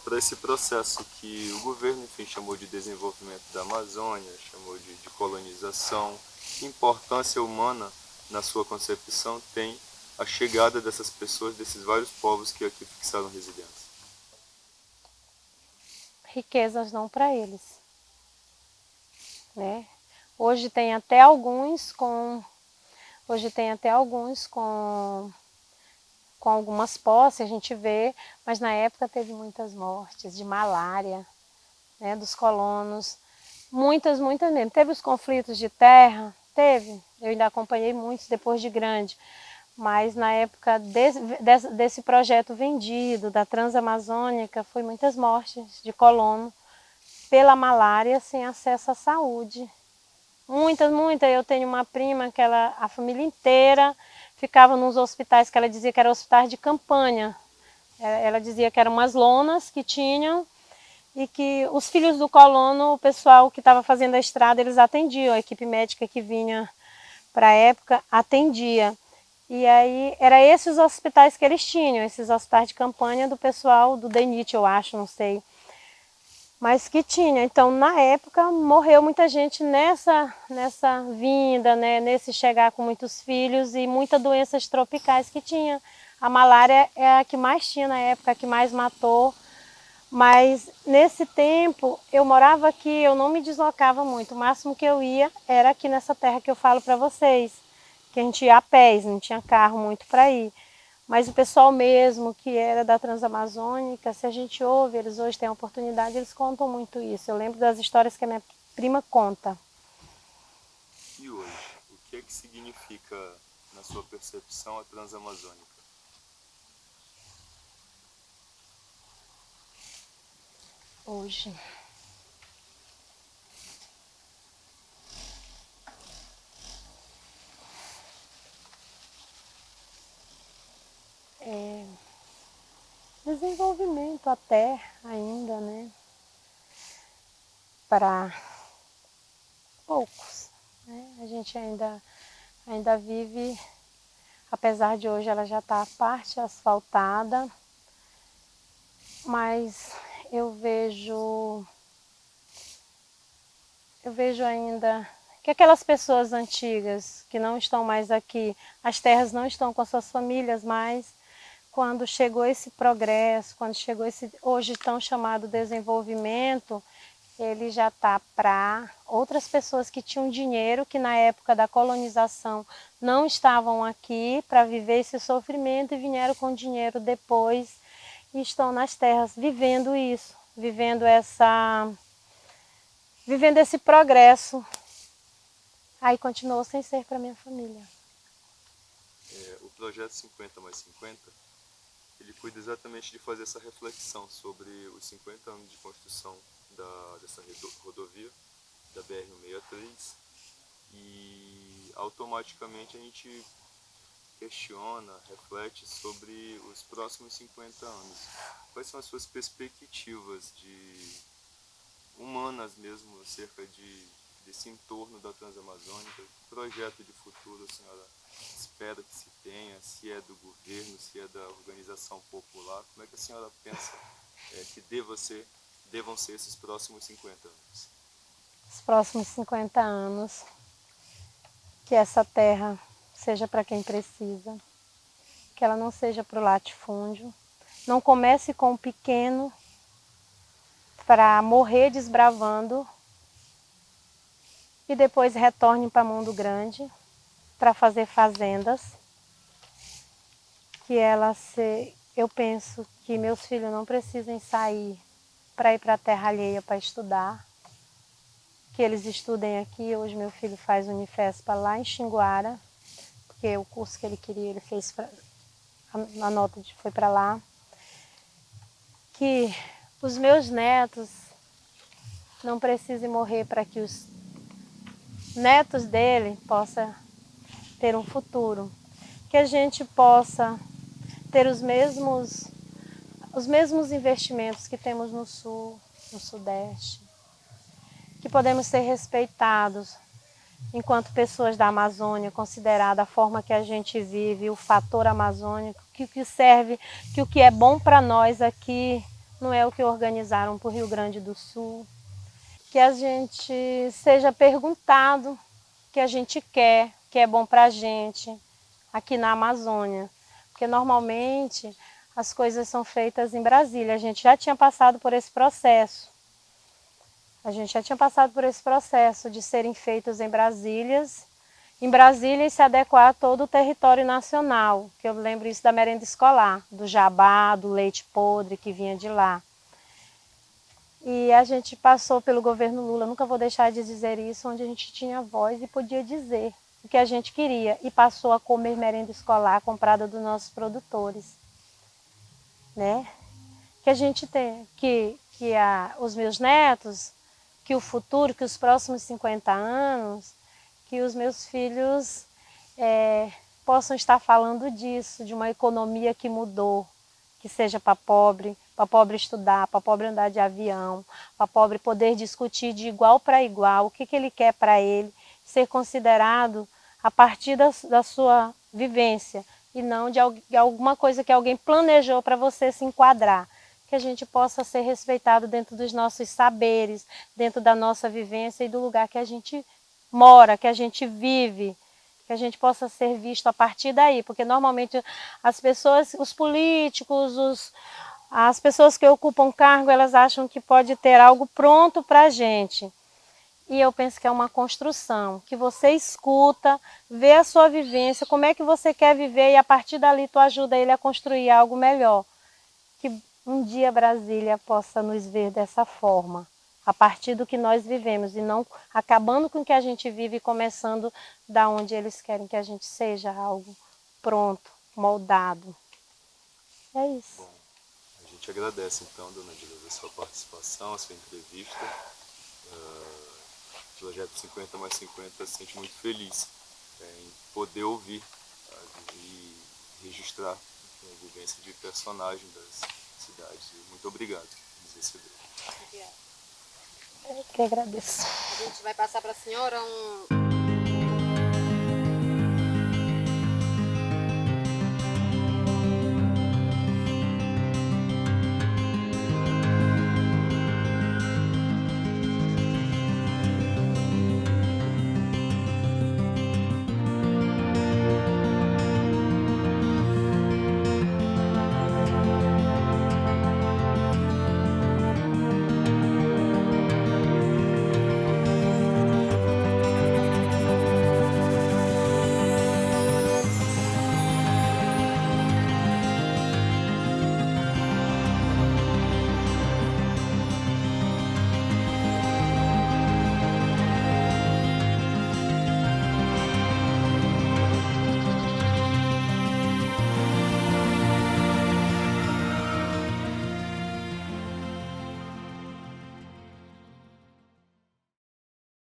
para esse processo que o governo, enfim, chamou de desenvolvimento da Amazônia, chamou de colonização? Que importância humana, na sua concepção, tem a chegada dessas pessoas, desses vários povos que aqui fixaram residência? Riquezas não para eles, né? Hoje tem até alguns com algumas posses, a gente vê, mas na época teve muitas mortes de malária, né, dos colonos, muitas mesmo. Teve os conflitos de terra, teve, eu ainda acompanhei muitos depois de grande, mas na época desse projeto vendido, da Transamazônica, foi muitas mortes de colono pela malária sem acesso à saúde. Muitas. Eu tenho uma prima que a família inteira ficava nos hospitais que ela dizia que eram hospitais de campanha. Ela dizia que eram umas lonas que tinham e que os filhos do colono, o pessoal que estava fazendo a estrada, eles atendiam, a equipe médica que vinha para a época atendia. E aí, era esses hospitais que eles tinham, esses hospitais de campanha do pessoal do DENIT, eu acho, não sei. Mas que tinha. Então, na época, morreu muita gente nessa vinda, né? Nesse chegar com muitos filhos e muitas doenças tropicais que tinha. A malária é a que mais tinha na época, a que mais matou. Mas nesse tempo, eu morava aqui, eu não me deslocava muito. O máximo que eu ia era aqui nessa terra que eu falo para vocês, que a gente ia a pés, não tinha carro muito para ir. Mas o pessoal mesmo que era da Transamazônica, se a gente ouve, eles hoje têm a oportunidade, eles contam muito isso. Eu lembro das histórias que a minha prima conta. E hoje, o que é que significa, na sua percepção, a Transamazônica? Hoje. Desenvolvimento até ainda, né? Para poucos, né? A gente ainda vive, apesar de hoje ela já estar a parte asfaltada, mas eu vejo ainda que aquelas pessoas antigas que não estão mais aqui, as terras não estão com as suas famílias mais, quando chegou esse progresso, quando chegou esse hoje tão chamado desenvolvimento, ele já está para outras pessoas que tinham dinheiro, que na época da colonização não estavam aqui para viver esse sofrimento e vieram com dinheiro depois e estão nas terras vivendo isso, vivendo esse progresso. Aí continuou sem ser para minha família. O projeto 50+50, ele cuida exatamente de fazer essa reflexão sobre os 50 anos de construção dessa rodovia, da BR-163, e automaticamente a gente questiona, reflete sobre os próximos 50 anos. Quais são as suas perspectivas humanas mesmo acerca desse entorno da Transamazônica? Que projeto de futuro a senhora espera que se tenha, se é do governo, se é da organização popular? Como é que a senhora pensa que devam ser esses próximos 50 anos? Os próximos 50 anos, que essa terra seja para quem precisa, que ela não seja para o latifúndio, não comece com o pequeno para morrer desbravando e depois retorne para o mundo grande para fazer fazendas, que eu penso que meus filhos não precisem sair para ir para a terra alheia para estudar, que eles estudem aqui. Hoje meu filho faz Unifespa lá em Xinguara, porque o curso que ele queria, ele fez, a nota foi para lá. Que os meus netos não precisem morrer para que os netos dele possam ter um futuro. Que a gente possa ter os mesmos investimentos que temos no Sul, no Sudeste. Que podemos ser respeitados enquanto pessoas da Amazônia, considerada a forma que a gente vive, o fator amazônico, que o que serve, que o que é bom para nós aqui não é o que organizaram para o Rio Grande do Sul. Que a gente seja perguntado o que a gente quer, o que é bom para a gente aqui na Amazônia. Porque normalmente as coisas são feitas em Brasília. A gente já tinha passado por esse processo. A gente já tinha passado por esse processo de serem feitos em Brasília e se adequar a todo o território nacional, que eu lembro isso da merenda escolar, do jabá, do leite podre que vinha de lá. E a gente passou pelo governo Lula, nunca vou deixar de dizer isso, onde a gente tinha voz e podia dizer o que a gente queria, e passou a comer merenda escolar comprada dos nossos produtores, né? Que a gente tem, os meus netos, que o futuro, que os próximos 50 anos, que os meus filhos possam estar falando disso, de uma economia que mudou, que seja para pobre estudar, para pobre andar de avião, para pobre poder discutir de igual para igual, o que ele quer para ele, ser considerado a partir da sua vivência e não de alguma coisa que alguém planejou para você se enquadrar. Que a gente possa ser respeitado dentro dos nossos saberes, dentro da nossa vivência e do lugar que a gente mora, que a gente vive, que a gente possa ser visto a partir daí, porque normalmente as pessoas, os políticos, as pessoas que ocupam cargo, elas acham que pode ter algo pronto para a gente. E eu penso que é uma construção, que você escuta, vê a sua vivência, como é que você quer viver e a partir dali tu ajuda ele a construir algo melhor. Que um dia Brasília possa nos ver dessa forma, a partir do que nós vivemos e não acabando com o que a gente vive e começando da onde eles querem que a gente seja, algo pronto, moldado. É isso. Bom, a gente agradece então, dona Dileuza, a sua participação, a sua entrevista. O projeto 50 mais 50 se sente muito feliz em poder ouvir e registrar a vivência de personagem das cidades. Muito obrigado por nos receber. Obrigada. Eu que agradeço. A gente vai passar para a senhora um